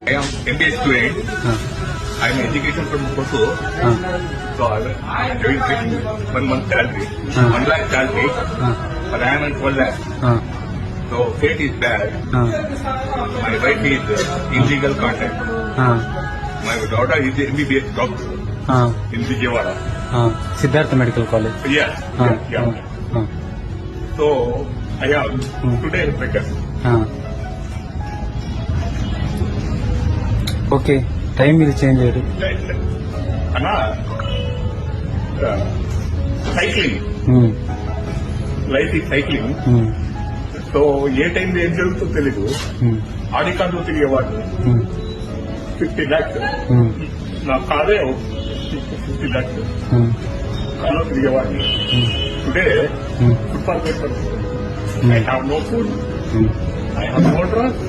I am MBA student. I am education from Kosovo. So I am doing 1 month salary, 1 lakh salary, but I am at 1 lakh. So fate is bad. My wife is in legal contact. My daughter is the MBBS doctor in Vijayawada. Siddhartha Medical College. Yeah. So I am today breakfast. Okay time మీరు change చేయడు అన్నా cycling life ఈ cycling so ఏ టైంలో ఏం జరుగుతుందో తెలీదు ఆడికాంతో తిరిగేవాడు 50 lakhs నా కారే 50 lakhs కాలో తిరిగేవాడిని today football paper I have no food I have no dress